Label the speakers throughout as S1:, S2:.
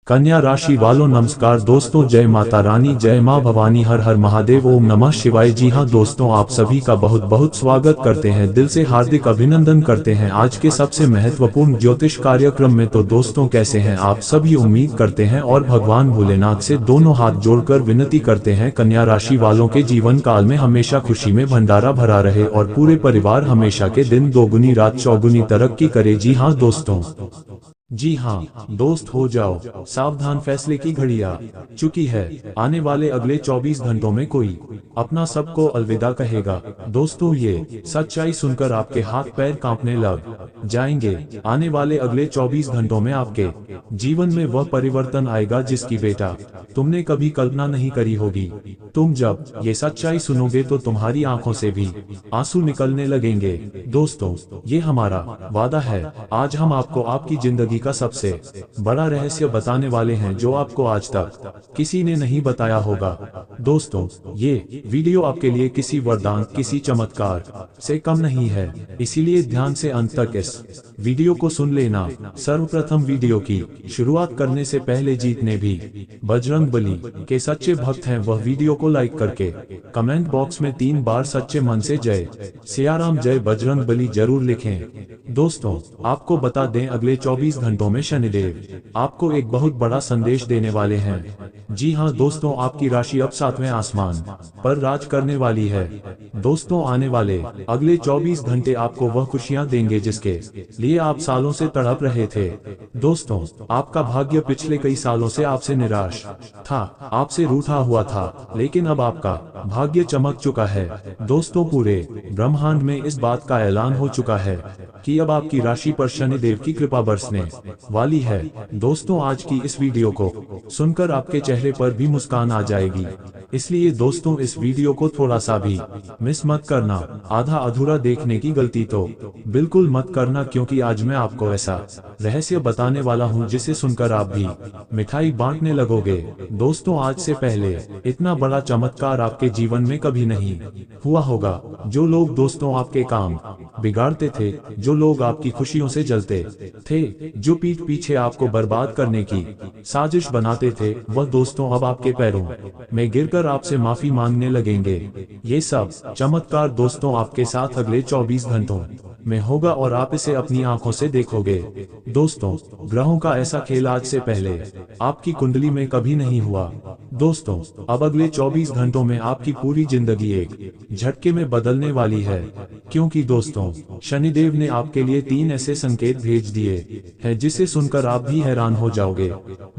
S1: कन्या राशि वालों नमस्कार दोस्तों, जय माता रानी, जय मां भवानी, हर हर महादेव, ओम नमः शिवाय। जी हां दोस्तों, आप सभी का बहुत बहुत स्वागत करते हैं, दिल से हार्दिक अभिनंदन करते हैं आज के सबसे महत्वपूर्ण ज्योतिष कार्यक्रम में। तो दोस्तों, कैसे हैं आप सभी? उम्मीद करते हैं और भगवान भोलेनाथ से दोनों हाथ जोड़कर विनती करते हैं कन्या राशि वालों के जीवन काल में हमेशा खुशी में भंडारा भरा रहे और पूरे परिवार हमेशा के दिन दोगुनी रात चौगुनी तरक्की करे। जी हाँ दोस्तों, जी हाँ दोस्त, हो जाओ सावधान, फैसले की घड़ी आ चुकी है। आने वाले अगले 24 घंटों में कोई अपना सबको अलविदा कहेगा। दोस्तों, ये सच्चाई सुनकर आपके हाथ पैर कांपने लग जाएंगे। आने वाले अगले 24 घंटों में आपके जीवन में वह परिवर्तन आएगा जिसकी बेटा तुमने कभी कल्पना नहीं करी होगी। तुम जब ये सच्चाई सुनोगे तो तुम्हारी आंखों से भी आंसू निकलने लगेंगे। दोस्तों, ये हमारा वादा है। आज हम आपको आपकी जिंदगी का सबसे बड़ा रहस्य बताने वाले हैं जो आपको आज तक किसी ने नहीं बताया होगा। दोस्तों, ये वीडियो आपके लिए किसी वरदान, किसी चमत्कार से कम नहीं है, इसीलिए ध्यान से अंत तक इस वीडियो को सुन लेना। सर्वप्रथम वीडियो की शुरुआत करने से पहले जितने भी बजरंगबली के सच्चे भक्त हैं वह वीडियो को लाइक करके कमेंट बॉक्स में 3 बार सच्चे मन से जय सियाराम, जय बजरंगबली जरूर लिखें। दोस्तों, आपको बता दें, अगले 24 घंटों में शनिदेव आपको एक बहुत बड़ा संदेश देने वाले हैं। जी हां दोस्तों, आपकी राशि अब 7वें आसमान पर राज करने वाली है। दोस्तों, आने वाले अगले 24 घंटे आपको वह खुशियां देंगे जिसके लिए आप सालों से तड़प रहे थे। दोस्तों, आपका भाग्य पिछले कई सालों से आपसे निराश था, आपसे रूठा हुआ था, लेकिन अब आपका भाग्य चमक चुका है। दोस्तों, पूरे ब्रह्मांड में इस बात का ऐलान हो चुका है कि अब आपकी राशि पर शनिदेव की कृपा बरसने वाली है। दोस्तों, आज की इस वीडियो को सुनकर आपके चेहरे पर भी मुस्कान आ जाएगी, इसलिए दोस्तों इस वीडियो को थोड़ा सा भी मिस मत करना। आधा अधूरा देखने की गलती तो बिल्कुल मत करना, क्योंकि आज मैं आपको ऐसा रहस्य बताने वाला हूं जिसे सुनकर आप भी मिठाई बांटने लगोगे। दोस्तों, आज से पहले इतना बड़ा चमत्कार आपके जीवन में कभी नहीं हुआ होगा। जो लोग दोस्तों आपके काम बिगाड़ते थे, जो लोग आपकी खुशियों से जलते थे, जो पीठ पीछे आपको बर्बाद करने की साजिश बनाते थे, वह दोस्तों अब आपके पैरों में गिरकर आपसे माफी मांगने लगेंगे। ये सब चमत्कार दोस्तों आपके साथ अगले 24 घंटों में होगा और आप इसे अपनी आंखों से देखोगे। दोस्तों, ग्रहों का ऐसा खेल आज से पहले आपकी कुंडली में कभी नहीं हुआ। दोस्तों, अब अगले 24 घंटों में आपकी पूरी जिंदगी एक झटके में बदलने वाली है, क्योंकि दोस्तों शनिदेव ने आपके लिए 3 ऐसे संकेत भेज दिए हैं जिसे सुनकर आप भी हैरान हो जाओगे।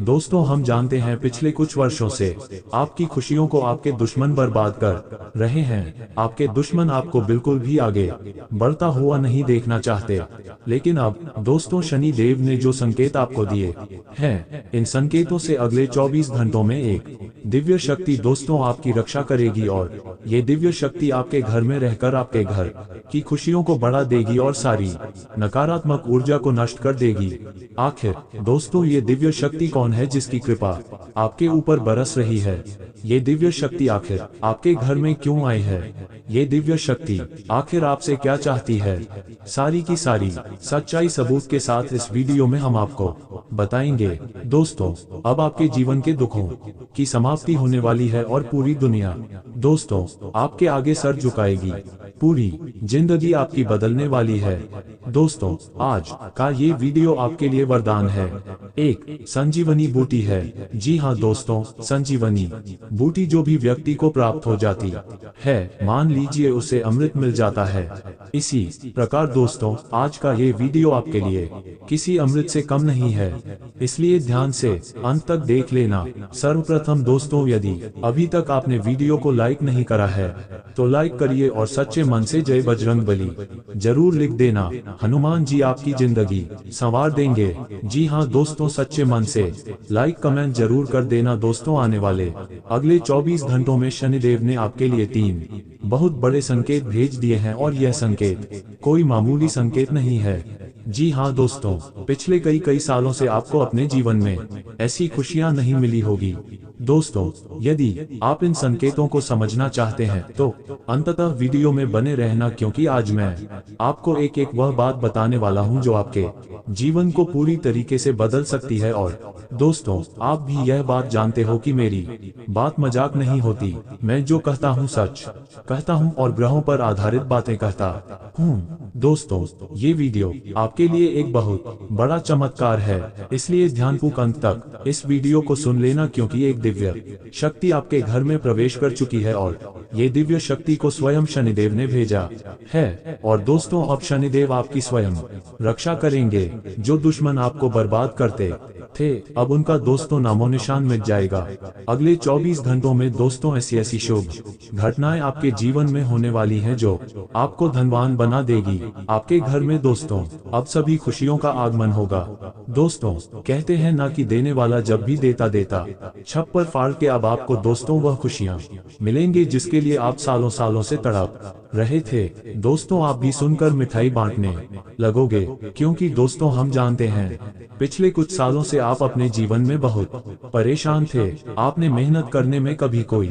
S1: दोस्तों, हम जानते हैं पिछले कुछ वर्षों से आपकी खुशियों को आपके दुश्मन बर्बाद कर रहे हैं। आपके दुश्मन आपको बिल्कुल भी आगे बढ़ता हुआ नहीं देखना चाहते, लेकिन अब दोस्तों शनिदेव ने जो संकेत आपको दिए हैं, इन संकेतों से अगले 24 घंटों में एक दिव्य शक्ति दोस्तों आपकी रक्षा करेगी और ये दिव्य शक्ति आपके घर में रहकर आपके घर की खुशियों को बढ़ा देगी और सारी नकारात्मक ऊर्जा को नष्ट कर देगी। आखिर दोस्तों, ये दिव्य शक्ति कौन है जिसकी कृपा आपके ऊपर बरस रही है? ये दिव्य शक्ति आखिर आपके घर में क्यों आई है? ये दिव्य शक्ति आखिर आपसे क्या चाहती है? सारी की सारी सच्चाई सबूत के साथ इस वीडियो में हम आपको बताएंगे। दोस्तों, अब आपके जीवन के दुखों की समाप्ति होने वाली है और पूरी दुनिया दोस्तों आपके आगे सर झुकाएगी। पूरी जिंदगी आपकी बदलने वाली है। दोस्तों, आज का ये वीडियो आपके लिए वरदान है, एक संजीवनी बूटी है। जी हाँ दोस्तों, संजीवनी बूटी जो भी व्यक्ति को प्राप्त हो जाती है, मान लीजिए उसे अमृत मिल जाता है। इसी प्रकार दोस्तों, आज का ये वीडियो आपके लिए किसी अमृत से कम नहीं है, इसलिए ध्यान से अंत तक देख लेना। सर्वप्रथम दोस्तों, यदि अभी तक आपने वीडियो को लाइक नहीं करा है तो लाइक करिए और सच्चे मन से जय बजरंगबली जरूर लिख देना। हनुमान जी आपकी जिंदगी संवार देंगे। जी हाँ दोस्तों, सच्चे मन से लाइक कमेंट जरूर कर देना। दोस्तों, आने वाले अगले 24 घंटों में शनिदेव ने आपके लिए 3 बहुत बड़े संकेत भेज दिए हैं और यह संकेत कोई मामूली संकेत नहीं है। जी हाँ दोस्तों, पिछले कई सालों से आपको अपने जीवन में ऐसी खुशियाँ नहीं मिली होगी। दोस्तों, यदि आप इन संकेतों को समझना चाहते हैं तो अंततः वीडियो में बने रहना, क्योंकि आज मैं आपको एक वह बात बताने वाला हूं जो आपके जीवन को पूरी तरीके से बदल सकती है। और दोस्तों, आप भी यह बात जानते हो कि मेरी बात मजाक नहीं होती। मैं जो कहता हूं सच कहता हूं और ग्रहों पर आधारित बातें कहता हूं। दोस्तों, ये वीडियो आपके लिए एक बहुत बड़ा चमत्कार है, इसलिए ध्यानपूर्वक अंत तक इस वीडियो को सुन लेना, क्योंकि एक दिव्य शक्ति आपके घर में प्रवेश कर चुकी है और ये दिव्य शक्ति को स्वयं शनिदेव ने भेजा है। और दोस्तों, अब शनिदेव आपकी स्वयं रक्षा करेंगे। जो दुश्मन आपको बर्बाद करते थे, अब उनका दोस्तों नामो निशान मिट जाएगा। अगले 24 घंटों में दोस्तों ऐसी शुभ घटनाएं आपके जीवन में होने वाली हैं जो आपको धनवान बना देगी। आपके घर में दोस्तों अब सभी खुशियों का आगमन होगा। दोस्तों, कहते हैं ना कि देने वाला जब भी देता छप्पर फाड़ के अब आपको दोस्तों वह खुशियां मिलेंगे जिसके लिए आप सालों से तड़प रहे थे। दोस्तों, आप भी सुनकर मिठाई बांटने लगोगे, क्योंकि दोस्तों हम जानते हैं पिछले कुछ सालों से आप अपने जीवन में बहुत परेशान थे। आपने मेहनत करने में कभी कोई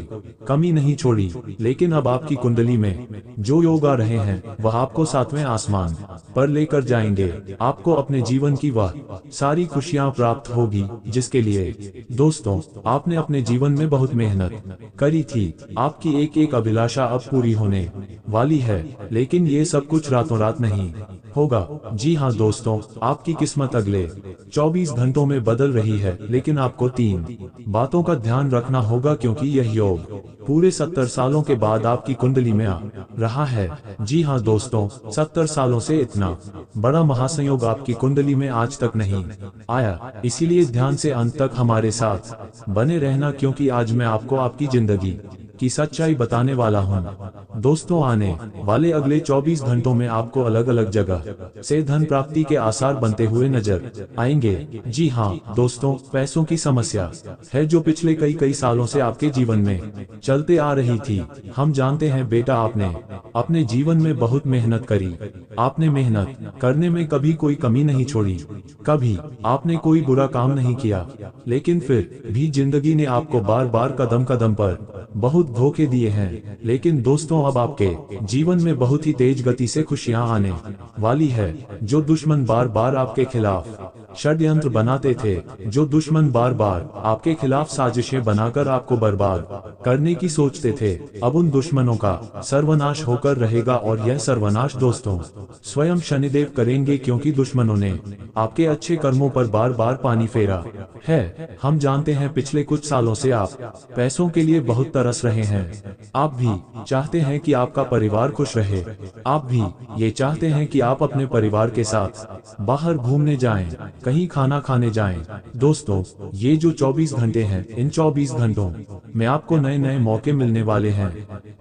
S1: कमी नहीं छोड़ी, लेकिन अब आपकी कुंडली में जो योग आ रहे हैं वह आपको 7वें आसमान पर लेकर जाएंगे। आपको अपने जीवन की वह सारी खुशियां प्राप्त होगी जिसके लिए दोस्तों आपने अपने जीवन में बहुत मेहनत करी थी। आपकी एक अभिलाषा अब पूरी होने वाली है, लेकिन ये सब कुछ रातों रात नहीं होगा। जी हाँ दोस्तों, आपकी किस्मत अगले 24 घंटों में बदल रही है, लेकिन आपको 3 बातों का ध्यान रखना होगा, क्योंकि यह योग पूरे 70 सालों के बाद आपकी कुंडली में आ रहा है। जी हाँ दोस्तों, 70 सालों से इतना बड़ा महासंयोग आपकी कुंडली में आज तक नहीं आया। इसीलिए ध्यान से अंत तक हमारे साथ बने रहना, क्योंकि आज मैं आपको आपकी जिंदगी की सच्चाई बताने वाला हूँ। दोस्तों, आने वाले अगले 24 घंटों में आपको अलग अलग जगह से धन प्राप्ति के आसार बनते हुए नजर आएंगे। जी हाँ दोस्तों, पैसों की समस्या है जो पिछले कई सालों से आपके जीवन में चलते आ रही थी। हम जानते हैं बेटा, आपने अपने जीवन में बहुत मेहनत करी। आपने मेहनत करने में कभी कोई कमी नहीं छोड़ी, कभी आपने कोई बुरा काम नहीं किया, लेकिन फिर भी जिंदगी ने आपको बार कदम पर बहुत धोखे दिए हैं। लेकिन दोस्तों, अब आपके जीवन में बहुत ही तेज गति से खुशियां आने वाली है। जो दुश्मन बार आपके खिलाफ षड्यंत्र बनाते थे, जो दुश्मन बार आपके खिलाफ साजिशें बनाकर आपको बर्बाद करने की सोचते थे, अब उन दुश्मनों का सर्वनाश होकर रहेगा। और यह सर्वनाश दोस्तों स्वयं शनिदेव करेंगे, क्योंकि दुश्मनों ने आपके अच्छे कर्मों पर बार पानी फेरा है। हम जानते हैं पिछले कुछ सालों से आप पैसों के लिए बहुत तरस रहे हैं। आप भी चाहते हैं कि आपका परिवार खुश रहे। आप भी ये चाहते हैं कि आप अपने परिवार के साथ बाहर घूमने जाएं, कहीं खाना खाने जाएं। दोस्तों, ये जो 24 घंटे हैं, इन 24 घंटों में आपको नए मौके मिलने वाले हैं।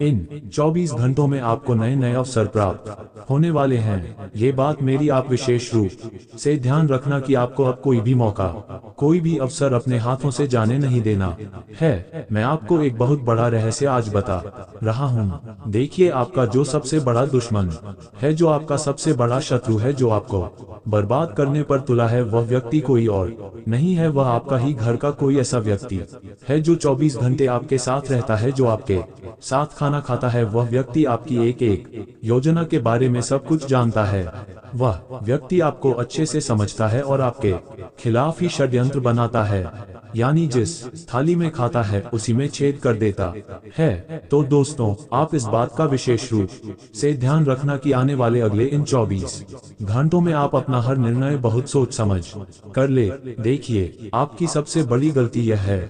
S1: इन 24 घंटों में आपको नए अवसर प्राप्त होने वाले हैं। ये बात मेरी आप विशेष रूप से ध्यान रखना कि आपको अब कोई भी मौका, कोई भी अवसर अपने हाथों से जाने नहीं देना है। मैं आपको एक बहुत बड़ा रहस्य आज बता रहा हूँ। देखिए, आपका जो सबसे बड़ा दुश्मन है, जो आपका सबसे बड़ा शत्रु है, जो आपको बर्बाद करने पर तुला है, वह व्यक्ति कोई और नहीं है, वह आपका ही घर का कोई ऐसा व्यक्ति है जो 24 घंटे आपके साथ रहता है, जो आपके साथ खाना खाता है। वह व्यक्ति आपकी एक योजना के बारे में सब कुछ जानता है। वह व्यक्ति आपको अच्छे से समझता है और आपके खिलाफ ही षड्यंत्र बनाता है, यानी जिस थाली में खाता है उसी में छेद कर देता है। तो दोस्तों, आप इस बात का विशेष रूप से ध्यान रखना कि आने वाले अगले इन 24 घंटों में आप अपना हर निर्णय बहुत सोच समझ कर ले। देखिए, आपकी सबसे बड़ी गलती यह है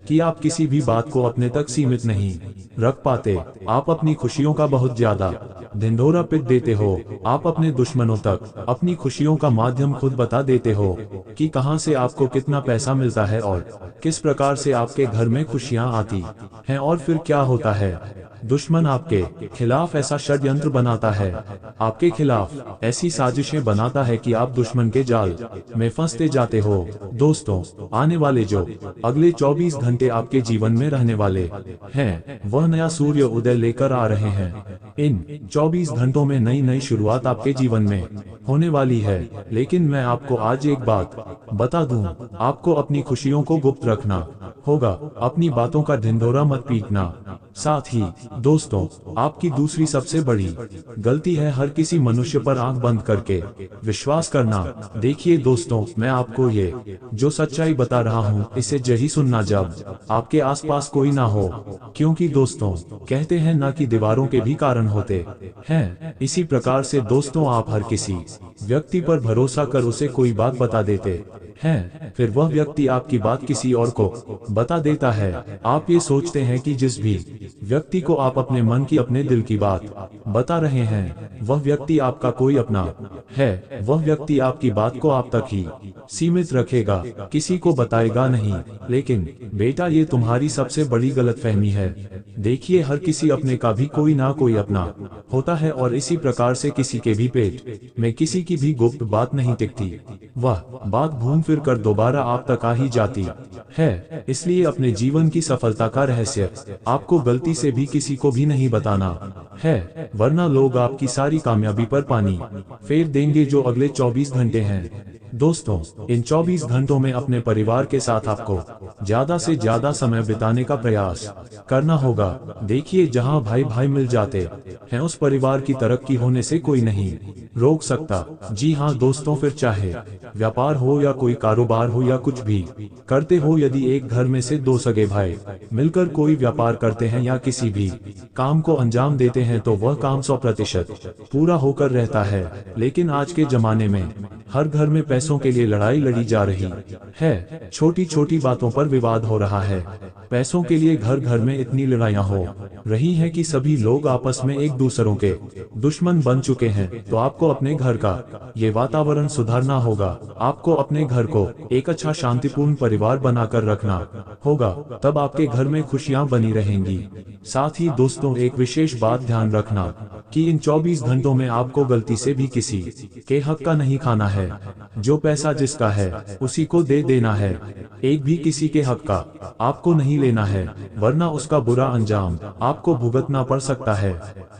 S1: कि आप किसी भी बात को अपने तक सीमित नहीं रख पाते। आप अपनी खुशियों का बहुत ज्यादा ढिंढोरा पिट देते हो। आप अपने दुश्मनों तक अपनी खुशियों का माध्यम खुद बता देते हो कि कहां से आपको कितना पैसा मिलता है और किस प्रकार से आपके घर में खुशियां आती हैं। और फिर क्या होता है दुश्मन आपके खिलाफ ऐसा षड्यंत्र बनाता है, आपके खिलाफ ऐसी साजिशें बनाता है कि आप दुश्मन के जाल में फंसते जाते हो। दोस्तों, आने वाले जो अगले 24 घंटे आपके जीवन में रहने वाले हैं, वह नया सूर्य उदय लेकर आ रहे हैं। इन 24 घंटों में नई नई शुरुआत आपके जीवन में होने वाली है। लेकिन मैं आपको आज एक बात बता दूं, आपको अपनी खुशियों को गुप्त रखना होगा, अपनी बातों का ढिंढोरा मत पीटना। साथ ही दोस्तों, आपकी दूसरी सबसे बड़ी गलती है हर किसी मनुष्य पर आंख बंद करके विश्वास करना। देखिए दोस्तों, मैं आपको ये जो सच्चाई बता रहा हूँ, इसे जही सुनना जब आपके आसपास कोई ना हो, क्योंकि दोस्तों कहते हैं ना कि दीवारों के भी कारण होते हैं। इसी प्रकार से दोस्तों, आप हर किसी व्यक्ति पर भरोसा कर उसे कोई बात बता देते हैं, फिर वह व्यक्ति आपकी बात किसी और को बता देता है। आप ये सोचते हैं कि जिस भी व्यक्ति को आप अपने मन की, अपने दिल की बात बता रहे हैं, वह व्यक्ति आपका कोई अपना है। वह व्यक्ति आपकी बात को आप तक ही सीमित रखेगा, किसी को बताएगा नहीं। लेकिन बेटा, ये तुम्हारी सबसे बड़ी गलतफहमी है। देखिए, हर किसी अपने का भी कोई ना कोई अपना होता है, और इसी प्रकार से किसी के भी पेट में किसी की भी गुप्त बात नहीं टिकती। वह बात घूम फिर कर दोबारा आप तक आ ही जाती है। इसलिए अपने जीवन की सफलता का रहस्य आपको गलती से भी किसी को भी नहीं बताना है, वरना लोग आपकी सारी कामयाबी पर पानी फेर देंगे जो अगले 24 घंटे हैं। दोस्तों, इन 24 घंटों में अपने परिवार के साथ आपको ज्यादा से ज्यादा समय बिताने का प्रयास करना होगा। देखिए, जहां भाई भाई मिल जाते हैं, उस परिवार की तरक्की होने से कोई नहीं रोक सकता। जी हाँ दोस्तों, फिर चाहे व्यापार हो या कोई कारोबार हो या कुछ भी करते हो, यदि एक घर में से दो सगे भाई मिलकर कोई व्यापार करते हैं या किसी भी काम को अंजाम देते हैं, तो वह काम 100% पूरा होकर रहता है। लेकिन आज के जमाने में हर घर में पैसों के लिए लड़ाई लड़ी जा रही है, छोटी छोटी बातों पर विवाद हो रहा है। पैसों के लिए घर घर में इतनी लड़ाइयां हो रही हैं कि सभी लोग आपस में एक दूसरों के दुश्मन बन चुके हैं। तो आपको अपने घर का ये वातावरण सुधारना होगा। आपको अपने घर को एक अच्छा शांतिपूर्ण परिवार बनाकर रखना होगा, तब आपके घर में खुशियां बनी रहेंगी। साथ ही दोस्तों, एक विशेष बात ध्यान रखना कि इन 24 घंटों में आपको गलती से भी किसी के हक का नहीं खाना है। जो पैसा जिसका है उसी को दे देना है, एक भी किसी के हक का आपको नहीं लेना है, वरना उसका बुरा अंजाम आपको भुगतना पड़ सकता है।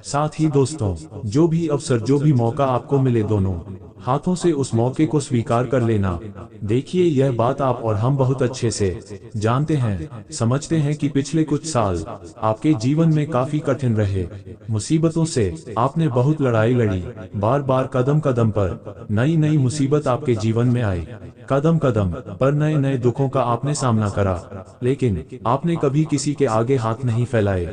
S1: साथ ही दोस्तों, जो भी अवसर, जो भी मौका आपको मिले, दोनों हाथों से उस मौके को स्वीकार कर लेना। देखिए, यह बात आप और हम बहुत अच्छे से जानते हैं, समझते हैं कि पिछले कुछ साल आपके जीवन में काफी कठिन रहे। मुसीबतों से आपने बहुत लड़ाई लड़ी, बार बार कदम कदम पर नई नई मुसीबत आपके जीवन में आई, कदम कदम पर नए नए दुखों का आपने सामना करा। लेकिन आपने कभी किसी के आगे हाथ नहीं फैलाए,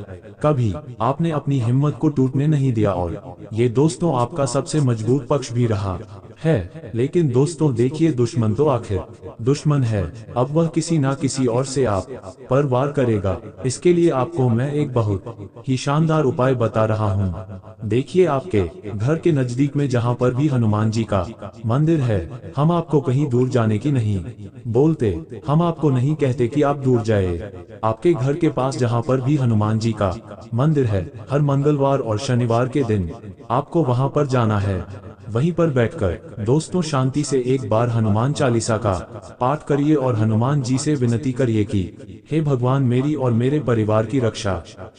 S1: कभी आपने अपनी हिम्मत को टूटने नहीं दिया, और ये दोस्तों आपका सबसे मजबूत पक्ष भी रहा है। लेकिन दोस्तों देखिए, दुश्मन तो आखिर दुश्मन है, अब वह किसी ना किसी और से आप पर वार करेगा। इसके लिए आपको मैं एक बहुत ही शानदार उपाय बता रहा हूँ। देखिए, आपके घर के नजदीक में जहाँ पर भी हनुमान जी का मंदिर है, हम आपको कहीं दूर जाने की नहीं बोलते, हम आपको नहीं कहते कि आप दूर जाए। आपके घर के पास जहाँ पर भी हनुमान जी का मंदिर है, हर मंगलवार और शनिवार के दिन आपको वहाँ पर जाना है। वहीं पर बैठकर दोस्तों शांति से एक बार हनुमान चालीसा का पाठ करिए और हनुमान जी से विनती करिए कि हे भगवान, मेरी और मेरे परिवार की रक्षा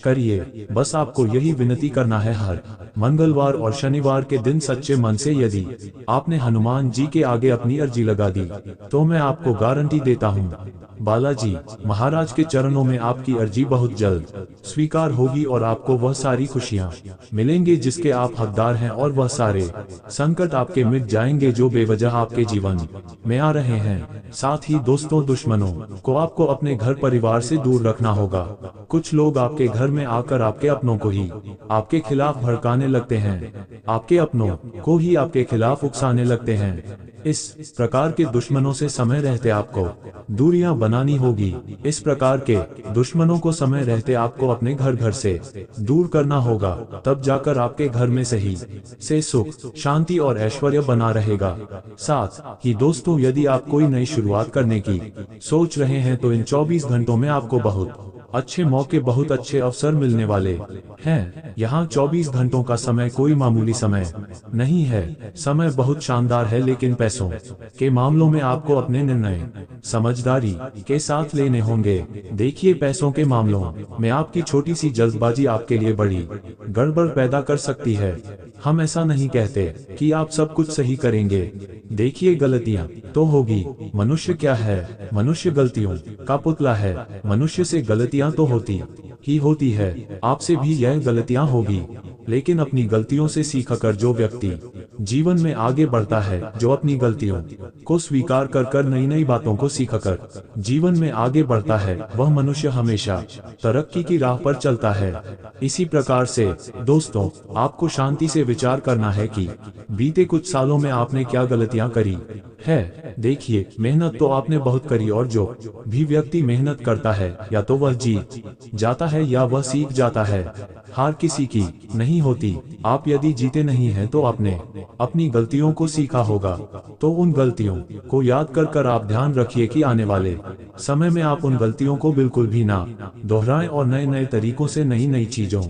S1: करिए। बस आपको यही विनती करना है। हर मंगलवार और शनिवार के दिन सच्चे मन से यदि आपने हनुमान जी के आगे अपनी अर्जी लगा दी, तो मैं आपको गारंटी देता हूँ, बालाजी महाराज के चरणों में आपकी अर्जी बहुत जल्द स्वीकार होगी और आपको वह सारी खुशियाँ मिलेंगी जिसके आप हकदार हैं, और वह सारे संकट आपके मिट जाएंगे जो बेवजह आपके जीवन में आ रहे हैं। साथ ही दोस्तों, दुश्मनों को आपको अपने घर परिवार से दूर रखना होगा। कुछ लोग आपके घर में आकर आपके अपनों को ही आपके खिलाफ भड़काने लगते हैं, आपके अपनों को ही आपके खिलाफ उकसाने लगते हैं। इस प्रकार के दुश्मनों से समय रहते आपको दूरियां बनानी होगी। इस प्रकार के दुश्मनों को समय रहते आपको अपने घर घर से दूर करना होगा, तब जाकर आपके घर में सही से सुख, शांति और ऐश्वर्य बना रहेगा। साथ ही दोस्तों, यदि आप कोई नई शुरुआत करने की सोच रहे हैं, तो इन 24 घंटों में आपको बहुत अच्छे मौके, बहुत अच्छे अवसर मिलने वाले हैं। यहाँ 24 घंटों का समय कोई मामूली समय नहीं है। समय बहुत शानदार है, लेकिन पैसों के मामलों में आपको अपने निर्णय समझदारी के साथ लेने होंगे। देखिए, पैसों के मामलों में आपकी छोटी सी जल्दबाजी आपके लिए बड़ी गड़बड़ पैदा कर सकती है। हम ऐसा नहीं कहते कि आप सब कुछ सही करेंगे। देखिए, गलतियां तो होगी। मनुष्य क्या है? मनुष्य गलतियों का पुतला है। मनुष्य से गलतियां तो होती ही होती है। आपसे भी यह गलतियां होगी, लेकिन अपनी गलतियों से सीखकर जो व्यक्ति जीवन में आगे बढ़ता है, जो अपनी गलतियों को स्वीकार कर कर नई नई बातों को सीखकर जीवन में आगे बढ़ता है, वह मनुष्य हमेशा तरक्की की राह पर चलता है। इसी प्रकार से दोस्तों, आपको शांति से विचार करना है कि बीते कुछ सालों में आपने क्या गलतियां करी है। देखिए, मेहनत तो आपने बहुत करी, और जो भी व्यक्ति मेहनत करता है, या तो वह जीत जाता है या वह सीख जाता है। हार किसी की नहीं होती। आप यदि जीते नहीं हैं तो आपने अपनी गलतियों को सीखा होगा। तो उन गलतियों को याद कर कर आप ध्यान रखिए कि आने वाले समय में आप उन गलतियों को बिल्कुल भी ना दोहराएं, और नए नए तरीकों से नई नई चीजों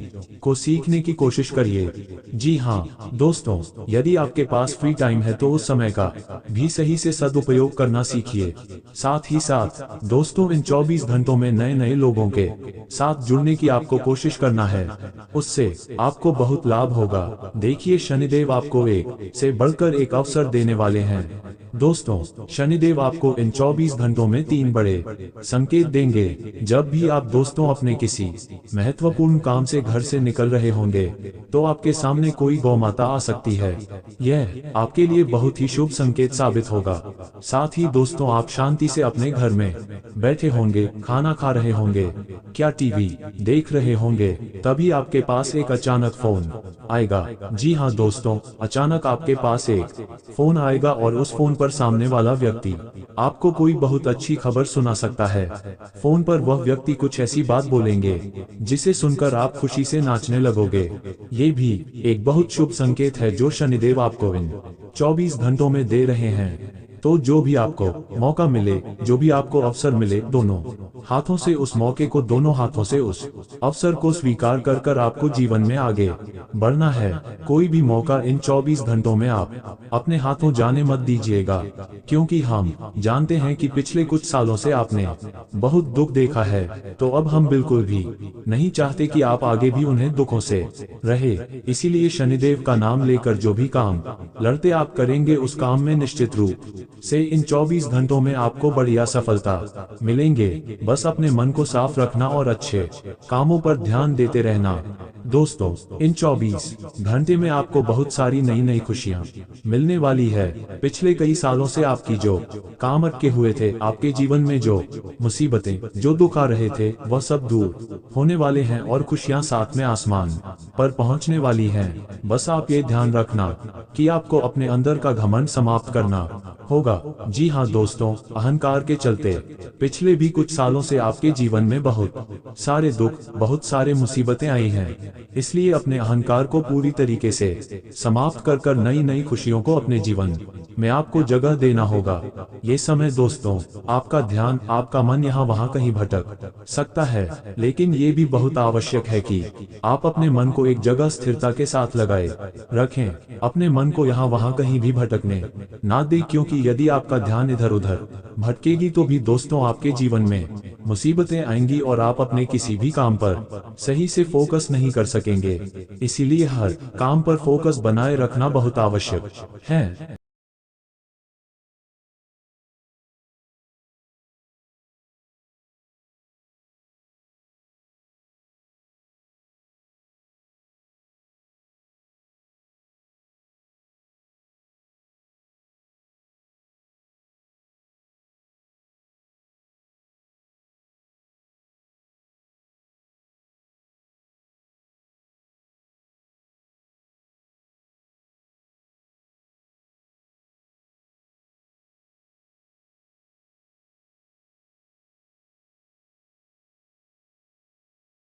S1: को सीखने की कोशिश करिए। जी हाँ दोस्तों, यदि आपके पास फ्री टाइम है तो उस समय का भी सही से सदुपयोग करना सीखिए। साथ ही साथ दोस्तों, इन 24 घंटों में नए नए लोगों के साथ जुड़ने की आपको कोशिश करना है। उससे आपको बहुत लाभ होगा। देखिए, शनिदेव आपको एक से बढ़कर एक अवसर देने वाले हैं। दोस्तों, शनिदेव आपको इन 24 घंटों में 3 बड़े संकेत देंगे। जब भी आप दोस्तों अपने किसी महत्वपूर्ण काम से घर से निकल रहे होंगे, तो आपके सामने कोई गौ माता आ सकती है। यह आपके लिए बहुत ही शुभ संकेत साबित होगा। साथ ही दोस्तों, आप शांति से अपने घर में बैठे होंगे, खाना खा रहे होंगे, क्या टीवी देख रहे होंगे, तभी आपके पास एक अचानक फोन आएगा। जी हाँ दोस्तों, अचानक आपके पास एक फोन आएगा, और उस फोन पर सामने वाला व्यक्ति आपको कोई बहुत अच्छी खबर सुना सकता है। फोन पर वह व्यक्ति कुछ ऐसी बात बोलेंगे जिसे सुनकर आप खुशी से नाचने लगोगे। ये भी एक बहुत शुभ संकेत है जो शनिदेव आपको इन 24 घंटों में दे रहे हैं। तो जो भी आपको मौका मिले, जो भी आपको अवसर मिले, दोनों हाथों से उस मौके को, दोनों हाथों से उस अवसर को स्वीकार कर कर आपको जीवन में आगे बढ़ना है। कोई भी मौका इन 24 घंटों में आप अपने हाथों जाने मत दीजिएगा, क्योंकि हम जानते हैं कि पिछले कुछ सालों से आपने बहुत दुख देखा है। तो अब हम बिल्कुल भी नहीं चाहते कि आप आगे भी उन्हें दुखों से रहे। इसीलिए शनिदेव का नाम लेकर जो भी काम लड़ते आप करेंगे, उस काम में निश्चित रूप से इन 24 घंटों में आपको बढ़िया सफलता मिलेंगे। बस अपने मन को साफ रखना और अच्छे कामों पर ध्यान देते रहना। दोस्तों, इन 24 घंटे में आपको बहुत सारी नई नई खुशियां मिलने वाली है। पिछले कई सालों से आपकी जो काम अटके हुए थे, आपके जीवन में जो मुसीबतें, जो दुख आ रहे थे, वह सब दूर होने वाले हैं, और खुशियां साथ में आसमान पर पहुंचने वाली हैं। बस आप ये ध्यान रखना कि आपको अपने अंदर का घमंड समाप्त करना होगा। जी हाँ दोस्तों, अहंकार के चलते पिछले भी कुछ सालों से आपके जीवन में बहुत सारे दुख, बहुत सारे मुसीबतें आई हैं। इसलिए अपने अहंकार को पूरी तरीके से समाप्त कर कर नई नई खुशियों को अपने जीवन में आपको जगह देना होगा। ये समय दोस्तों, आपका ध्यान, आपका मन यहाँ वहाँ कहीं भटक सकता है, लेकिन ये भी बहुत आवश्यक है कि आप अपने मन को एक जगह स्थिरता के साथ लगाए रखें। अपने मन को यहाँ वहाँ कहीं भी भटकने ना दें, क्योंकि यदि आपका ध्यान इधर उधर भटकेगी तो भी दोस्तों आपके जीवन में मुसीबतें आएंगी, और आप अपने किसी भी काम पर सही से फोकस नहीं कर सकेंगे। इसीलिए हर काम पर फोकस बनाए रखना बहुत आवश्यक है।